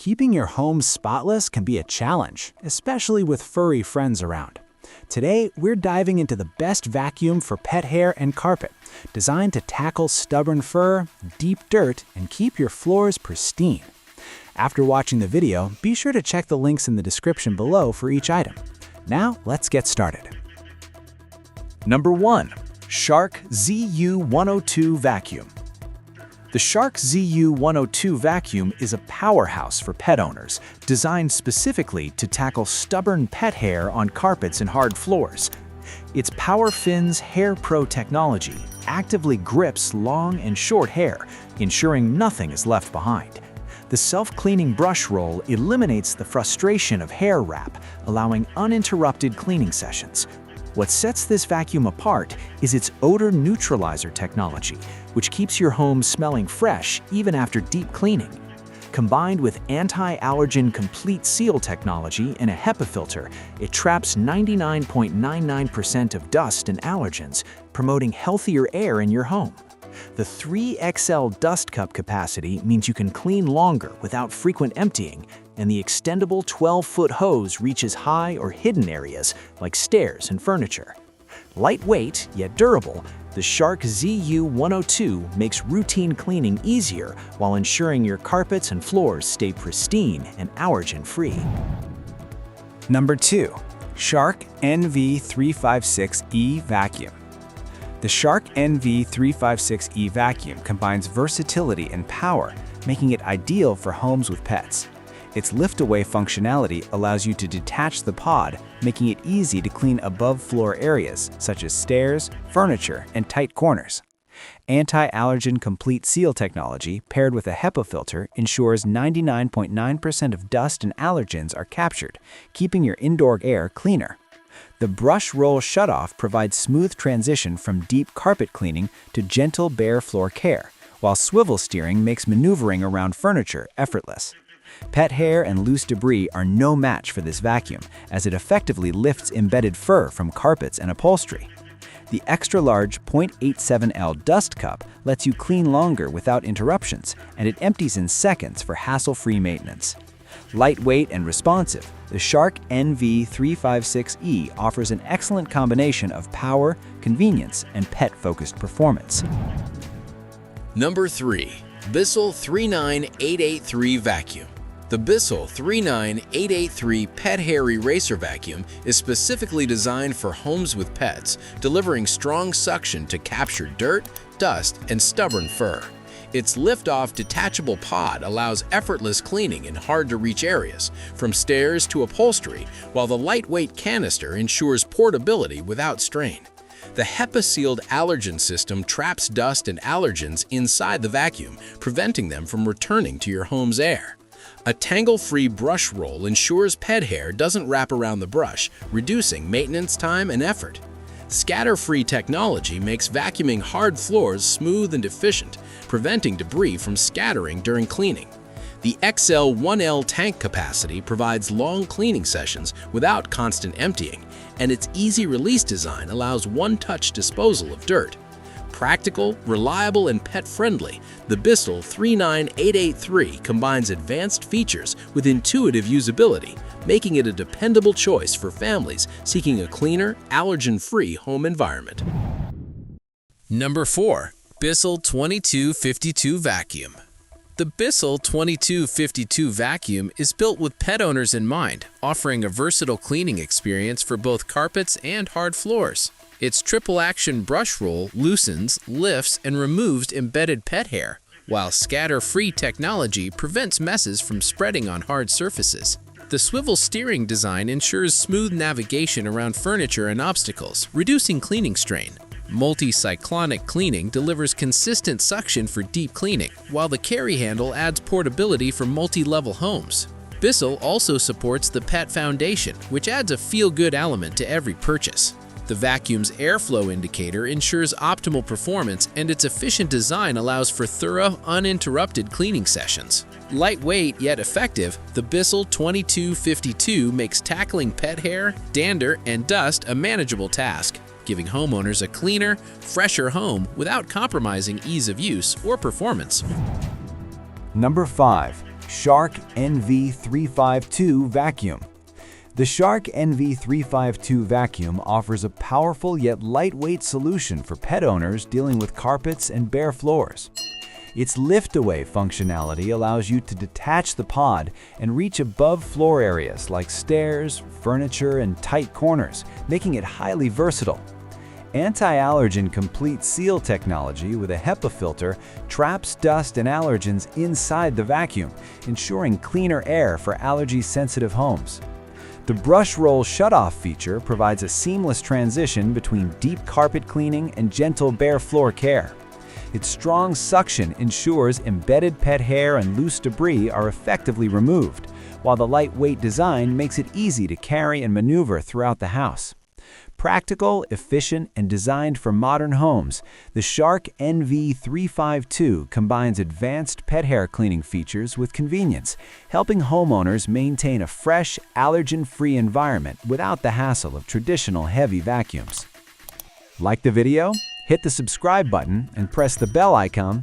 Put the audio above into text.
Keeping your home spotless can be a challenge, especially with furry friends around. Today, we're diving into the best vacuum for pet hair and carpet, designed to tackle stubborn fur, deep dirt, and keep your floors pristine. After watching the video, be sure to check the links in the description below for each item. Now, let's get started. Number 1. Shark ZU102 Vacuum. The Shark ZU102 vacuum is a powerhouse for pet owners, designed specifically to tackle stubborn pet hair on carpets and hard floors. Its PowerFin's Hair Pro technology actively grips long and short hair, ensuring nothing is left behind. The self-cleaning brush roll eliminates the frustration of hair wrap, allowing uninterrupted cleaning sessions. What sets this vacuum apart is its odor neutralizer technology, which keeps your home smelling fresh even after deep cleaning. Combined with anti-allergen complete seal technology and a HEPA filter, it traps 99.99% of dust and allergens, promoting healthier air in your home. The 3XL dust cup capacity means you can clean longer without frequent emptying, and the extendable 12-foot hose reaches high or hidden areas like stairs and furniture. Lightweight yet durable, the Shark ZU102 makes routine cleaning easier while ensuring your carpets and floors stay pristine and allergen-free. Number 2. Shark NV356E Vacuum. The Shark NV356E vacuum combines versatility and power, making it ideal for homes with pets. Its lift-away functionality allows you to detach the pod, making it easy to clean above-floor areas such as stairs, furniture, and tight corners. Anti-allergen complete seal technology paired with a HEPA filter ensures 99.9% of dust and allergens are captured, keeping your indoor air cleaner. The brush roll shutoff provides smooth transition from deep carpet cleaning to gentle bare floor care, while swivel steering makes maneuvering around furniture effortless. Pet hair and loose debris are no match for this vacuum, as it effectively lifts embedded fur from carpets and upholstery. The extra-large 0.87L dust cup lets you clean longer without interruptions, and it empties in seconds for hassle-free maintenance. Lightweight and responsive, the Shark NV356E offers an excellent combination of power, convenience, and pet-focused performance. Number 3. Bissell 39883 Vacuum. The Bissell 39883 Pet Hair Eraser Vacuum is specifically designed for homes with pets, delivering strong suction to capture dirt, dust, and stubborn fur. Its lift-off detachable pod allows effortless cleaning in hard-to-reach areas, from stairs to upholstery, while the lightweight canister ensures portability without strain. The HEPA-sealed allergen system traps dust and allergens inside the vacuum, preventing them from returning to your home's air. A tangle-free brush roll ensures pet hair doesn't wrap around the brush, reducing maintenance time and effort. Scatter-free technology makes vacuuming hard floors smooth and efficient, preventing debris from scattering during cleaning. The XL1L tank capacity provides long cleaning sessions without constant emptying, and its easy release design allows one-touch disposal of dirt. Practical, reliable, and pet-friendly, the Bissell 39883 combines advanced features with intuitive usability, making it a dependable choice for families seeking a cleaner, allergen-free home environment. Number 4. Bissell 2252 Vacuum. The Bissell 2252 vacuum is built with pet owners in mind, offering a versatile cleaning experience for both carpets and hard floors. Its triple-action brush roll loosens, lifts, and removes embedded pet hair, while scatter-free technology prevents messes from spreading on hard surfaces. The swivel steering design ensures smooth navigation around furniture and obstacles, reducing cleaning strain. Multi-cyclonic cleaning delivers consistent suction for deep cleaning, while the carry handle adds portability for multi-level homes. Bissell also supports the Pet Foundation, which adds a feel-good element to every purchase. The vacuum's airflow indicator ensures optimal performance, and its efficient design allows for thorough, uninterrupted cleaning sessions. Lightweight yet effective, the Bissell 2252 makes tackling pet hair, dander, and dust a manageable task, giving homeowners a cleaner, fresher home without compromising ease of use or performance. Number 5. Shark NV352 Vacuum. The Shark NV352 vacuum offers a powerful yet lightweight solution for pet owners dealing with carpets and bare floors. Its lift-away functionality allows you to detach the pod and reach above floor areas like stairs, furniture, and tight corners, making it highly versatile. Anti-allergen complete seal technology with a HEPA filter traps dust and allergens inside the vacuum, ensuring cleaner air for allergy-sensitive homes. The brush roll shutoff feature provides a seamless transition between deep carpet cleaning and gentle bare floor care. Its strong suction ensures embedded pet hair and loose debris are effectively removed, while the lightweight design makes it easy to carry and maneuver throughout the house. Practical, efficient, and designed for modern homes, the Shark NV352 combines advanced pet hair cleaning features with convenience, helping homeowners maintain a fresh, allergen-free environment without the hassle of traditional heavy vacuums. Like the video? Hit the subscribe button and press the bell icon